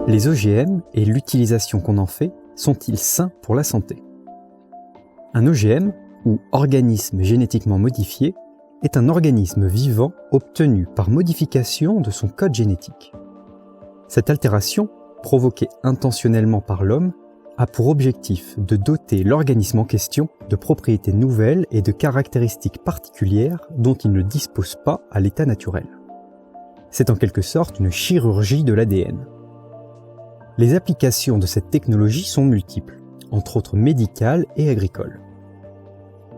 Les OGM et l'utilisation qu'on en fait sont-ils sains pour la santé? Un OGM, ou organisme génétiquement modifié, est un organisme vivant obtenu par modification de son code génétique. Cette altération, provoquée intentionnellement par l'homme, a pour objectif de doter l'organisme en question de propriétés nouvelles et de caractéristiques particulières dont il ne dispose pas à l'état naturel. C'est en quelque sorte une chirurgie de l'ADN. Les applications de cette technologie sont multiples, entre autres médicales et agricoles.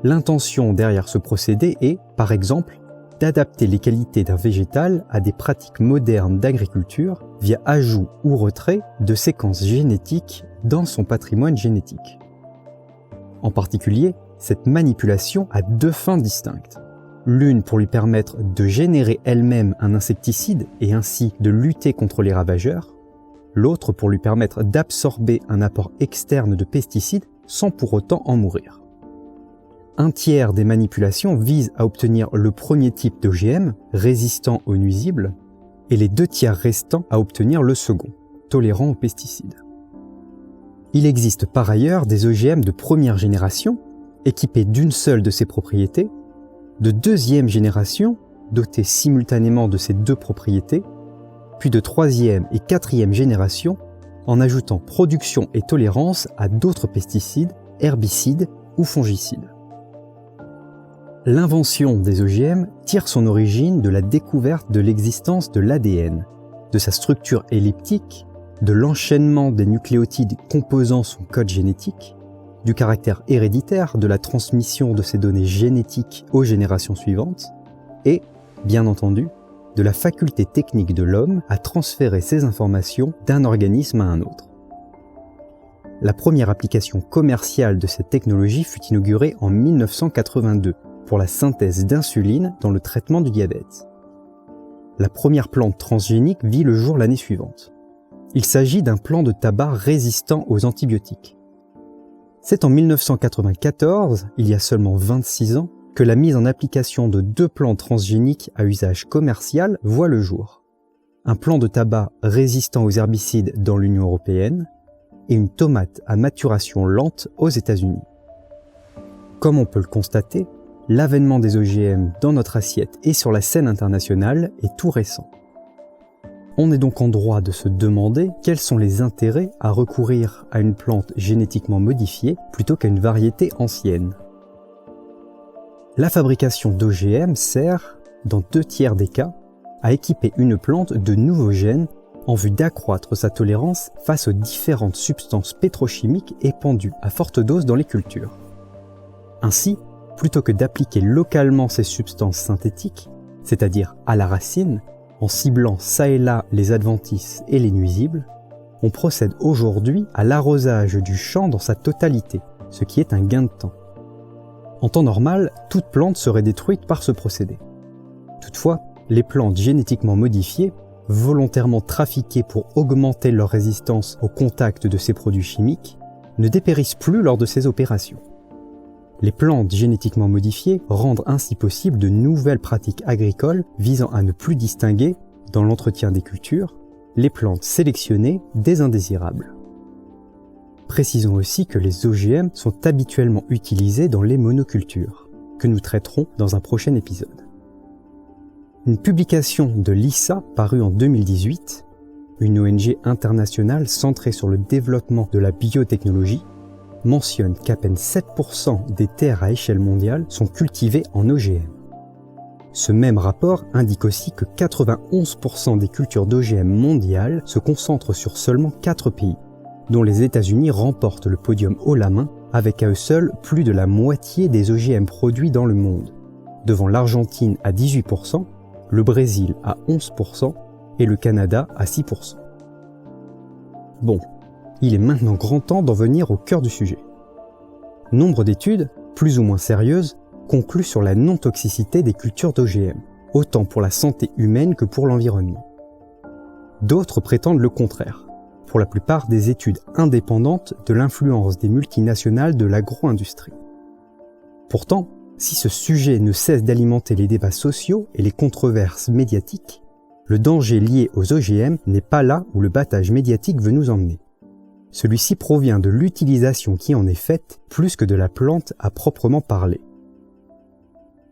L'intention derrière ce procédé est, par exemple, d'adapter les qualités d'un végétal à des pratiques modernes d'agriculture via ajout ou retrait de séquences génétiques dans son patrimoine génétique. En particulier, cette manipulation a deux fins distinctes. L'une pour lui permettre de générer elle-même un insecticide et ainsi de lutter contre les ravageurs, l'autre pour lui permettre d'absorber un apport externe de pesticides sans pour autant en mourir. Un tiers des manipulations visent à obtenir le premier type d'OGM, résistant aux nuisibles, et les 2 tiers restants à obtenir le second, tolérant aux pesticides. Il existe par ailleurs des OGM de première génération, équipés d'une seule de ces propriétés, de deuxième génération, dotés simultanément de ces 2 propriétés, puis de troisième et quatrième génération, en ajoutant production et tolérance à d'autres pesticides, herbicides ou fongicides. L'invention des OGM tire son origine de la découverte de l'existence de l'ADN, de sa structure elliptique, de l'enchaînement des nucléotides composant son code génétique, du caractère héréditaire de la transmission de ces données génétiques aux générations suivantes, et, bien entendu, de la faculté technique de l'homme à transférer ces informations d'un organisme à un autre. La première application commerciale de cette technologie fut inaugurée en 1982 pour la synthèse d'insuline dans le traitement du diabète. La première plante transgénique vit le jour l'année suivante. Il s'agit d'un plant de tabac résistant aux antibiotiques. C'est en 1994, il y a seulement 26 ans, que la mise en application de 2 plants transgéniques à usage commercial voit le jour. Un plant de tabac résistant aux herbicides dans l'Union européenne et une tomate à maturation lente aux États-Unis. Comme on peut le constater, l'avènement des OGM dans notre assiette et sur la scène internationale est tout récent. On est donc en droit de se demander quels sont les intérêts à recourir à une plante génétiquement modifiée plutôt qu'à une variété ancienne. La fabrication d'OGM sert, dans 2 tiers des cas, à équiper une plante de nouveaux gènes en vue d'accroître sa tolérance face aux différentes substances pétrochimiques épandues à forte dose dans les cultures. Ainsi, plutôt que d'appliquer localement ces substances synthétiques, c'est-à-dire à la racine, en ciblant çà et là les adventices et les nuisibles, on procède aujourd'hui à l'arrosage du champ dans sa totalité, ce qui est un gain de temps. En temps normal, toute plante serait détruite par ce procédé. Toutefois, les plantes génétiquement modifiées, volontairement trafiquées pour augmenter leur résistance au contact de ces produits chimiques, ne dépérissent plus lors de ces opérations. Les plantes génétiquement modifiées rendent ainsi possible de nouvelles pratiques agricoles visant à ne plus distinguer, dans l'entretien des cultures, les plantes sélectionnées des indésirables. Précisons aussi que les OGM sont habituellement utilisés dans les monocultures, que nous traiterons dans un prochain épisode. Une publication de l'ISA parue en 2018, une ONG internationale centrée sur le développement de la biotechnologie, mentionne qu'à peine 7% des terres à échelle mondiale sont cultivées en OGM. Ce même rapport indique aussi que 91% des cultures d'OGM mondiales se concentrent sur seulement 4 pays, dont les États-Unis remportent le podium haut la main avec à eux seuls plus de la moitié des OGM produits dans le monde, devant l'Argentine à 18%, le Brésil à 11% et le Canada à 6%. Bon, il est maintenant grand temps d'en venir au cœur du sujet. Nombre d'études, plus ou moins sérieuses, concluent sur la non-toxicité des cultures d'OGM, autant pour la santé humaine que pour l'environnement. D'autres prétendent le contraire, pour la plupart des études indépendantes de l'influence des multinationales de l'agro-industrie. Pourtant, si ce sujet ne cesse d'alimenter les débats sociaux et les controverses médiatiques, le danger lié aux OGM n'est pas là où le battage médiatique veut nous emmener. Celui-ci provient de l'utilisation qui en est faite plus que de la plante à proprement parler.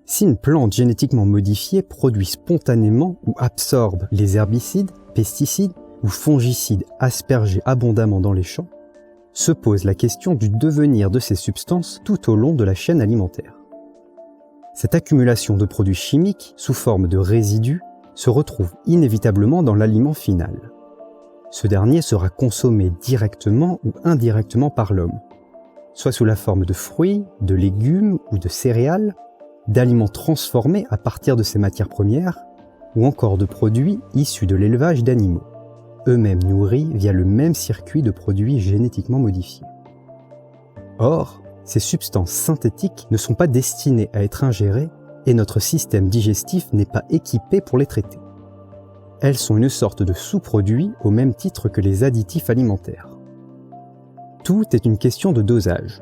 Si une plante génétiquement modifiée produit spontanément ou absorbe les herbicides, pesticides ou fongicides aspergés abondamment dans les champs, se pose la question du devenir de ces substances tout au long de la chaîne alimentaire. Cette accumulation de produits chimiques sous forme de résidus se retrouve inévitablement dans l'aliment final. Ce dernier sera consommé directement ou indirectement par l'homme, soit sous la forme de fruits, de légumes ou de céréales, d'aliments transformés à partir de ces matières premières, ou encore de produits issus de l'élevage d'animaux, eux-mêmes nourris via le même circuit de produits génétiquement modifiés. Or, ces substances synthétiques ne sont pas destinées à être ingérées et notre système digestif n'est pas équipé pour les traiter. Elles sont une sorte de sous-produit au même titre que les additifs alimentaires. Tout est une question de dosage.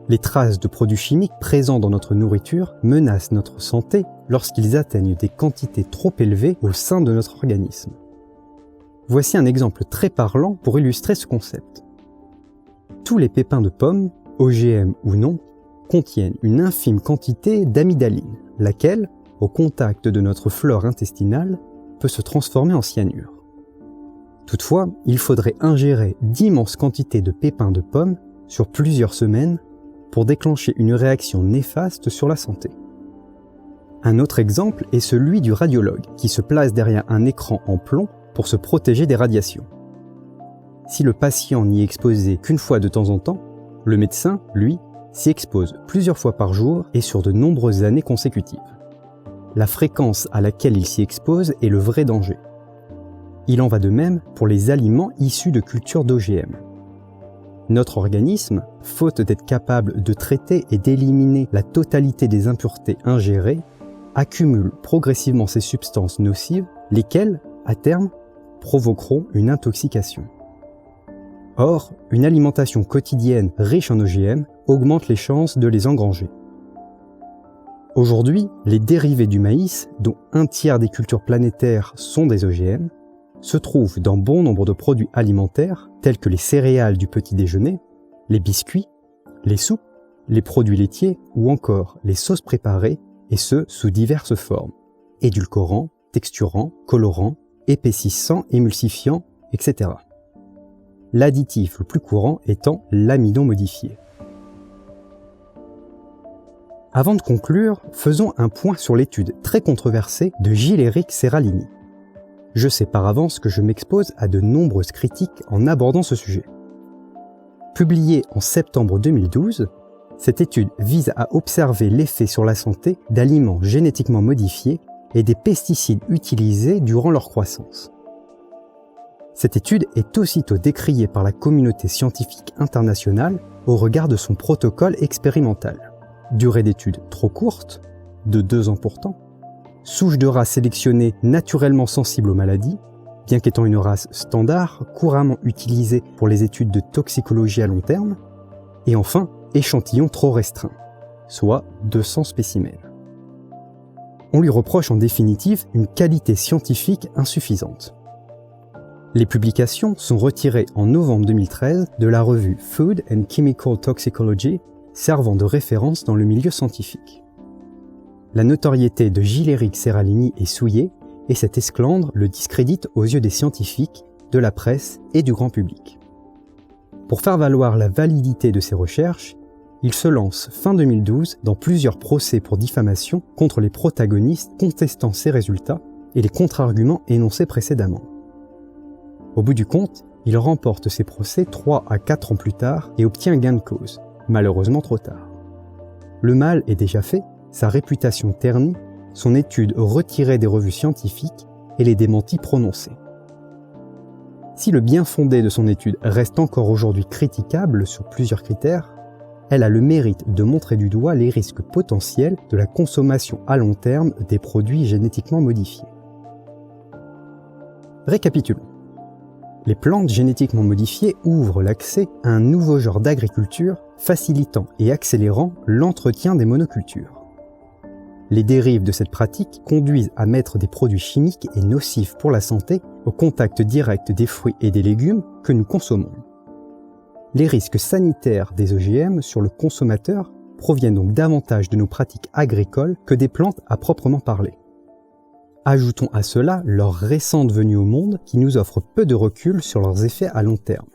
Les traces de produits chimiques présents dans notre nourriture menacent notre santé lorsqu'ils atteignent des quantités trop élevées au sein de notre organisme. Voici un exemple très parlant pour illustrer ce concept. Tous les pépins de pommes, OGM ou non, contiennent une infime quantité d'amidaline, laquelle, au contact de notre flore intestinale, peut se transformer en cyanure. Toutefois, il faudrait ingérer d'immenses quantités de pépins de pommes sur plusieurs semaines pour déclencher une réaction néfaste sur la santé. Un autre exemple est celui du radiologue qui se place derrière un écran en plomb pour se protéger des radiations. Si le patient n'y est exposé qu'une fois de temps en temps, le médecin, lui, s'y expose plusieurs fois par jour et sur de nombreuses années consécutives. La fréquence à laquelle il s'y expose est le vrai danger. Il en va de même pour les aliments issus de cultures d'OGM. Notre organisme, faute d'être capable de traiter et d'éliminer la totalité des impuretés ingérées, accumule progressivement ces substances nocives, lesquelles, à terme, provoqueront une intoxication. Or, une alimentation quotidienne riche en OGM augmente les chances de les engranger. Aujourd'hui, les dérivés du maïs, dont un tiers des cultures planétaires sont des OGM, se trouvent dans bon nombre de produits alimentaires tels que les céréales du petit déjeuner, les biscuits, les soupes, les produits laitiers ou encore les sauces préparées, et ce sous diverses formes, édulcorants, texturants, colorants, épaississants, émulsifiants, etc. L'additif le plus courant étant l'amidon modifié. Avant de conclure, faisons un point sur l'étude très controversée de Gilles-Éric Serralini. Je sais par avance que je m'expose à de nombreuses critiques en abordant ce sujet. Publiée en septembre 2012, cette étude vise à observer l'effet sur la santé d'aliments génétiquement modifiés et des pesticides utilisés durant leur croissance. Cette étude est aussitôt décriée par la communauté scientifique internationale au regard de son protocole expérimental. Durée d'étude trop courte, de 2 ans pourtant, souche de race sélectionnée naturellement sensible aux maladies, bien qu'étant une race standard couramment utilisée pour les études de toxicologie à long terme, et enfin, échantillon trop restreint, soit 200 spécimens. On lui reproche en définitive une qualité scientifique insuffisante. Les publications sont retirées en novembre 2013 de la revue Food and Chemical Toxicology, servant de référence dans le milieu scientifique. La notoriété de Gilles-Éric Serralini est souillée et cet esclandre le discrédite aux yeux des scientifiques, de la presse et du grand public. Pour faire valoir la validité de ses recherches, il se lance fin 2012 dans plusieurs procès pour diffamation contre les protagonistes contestant ses résultats et les contre-arguments énoncés précédemment. Au bout du compte, il remporte ses procès 3 à 4 ans plus tard et obtient gain de cause, malheureusement trop tard. Le mal est déjà fait, sa réputation ternie, son étude retirée des revues scientifiques et les démentis prononcés. Si le bien fondé de son étude reste encore aujourd'hui critiquable sur plusieurs critères, elle a le mérite de montrer du doigt les risques potentiels de la consommation à long terme des produits génétiquement modifiés. Récapitulons. Les plantes génétiquement modifiées ouvrent l'accès à un nouveau genre d'agriculture facilitant et accélérant l'entretien des monocultures. Les dérives de cette pratique conduisent à mettre des produits chimiques et nocifs pour la santé au contact direct des fruits et des légumes que nous consommons. Les risques sanitaires des OGM sur le consommateur proviennent donc davantage de nos pratiques agricoles que des plantes à proprement parler. Ajoutons à cela leur récente venue au monde qui nous offre peu de recul sur leurs effets à long terme.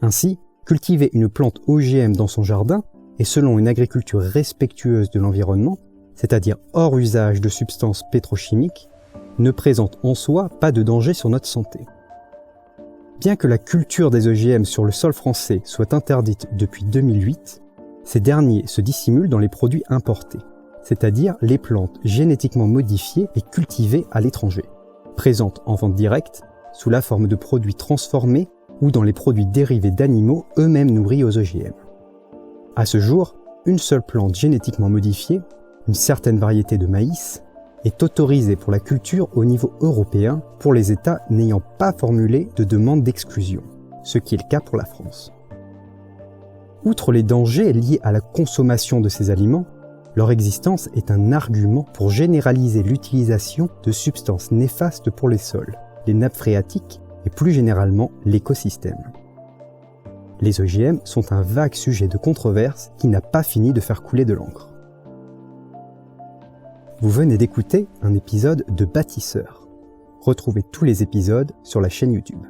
Ainsi, cultiver une plante OGM dans son jardin et selon une agriculture respectueuse de l'environnement, c'est-à-dire hors usage de substances pétrochimiques, ne présente en soi pas de danger sur notre santé. Bien que la culture des OGM sur le sol français soit interdite depuis 2008, ces derniers se dissimulent dans les produits importés, c'est-à-dire les plantes génétiquement modifiées et cultivées à l'étranger, présentes en vente directe sous la forme de produits transformés ou dans les produits dérivés d'animaux eux-mêmes nourris aux OGM. À ce jour, une seule plante génétiquement modifiée, une certaine variété de maïs, est autorisée pour la culture au niveau européen pour les États n'ayant pas formulé de demande d'exclusion, ce qui est le cas pour la France. Outre les dangers liés à la consommation de ces aliments, leur existence est un argument pour généraliser l'utilisation de substances néfastes pour les sols, les nappes phréatiques et plus généralement l'écosystème. Les OGM sont un vague sujet de controverse qui n'a pas fini de faire couler de l'encre. Vous venez d'écouter un épisode de Bâtisseurs. Retrouvez tous les épisodes sur la chaîne YouTube.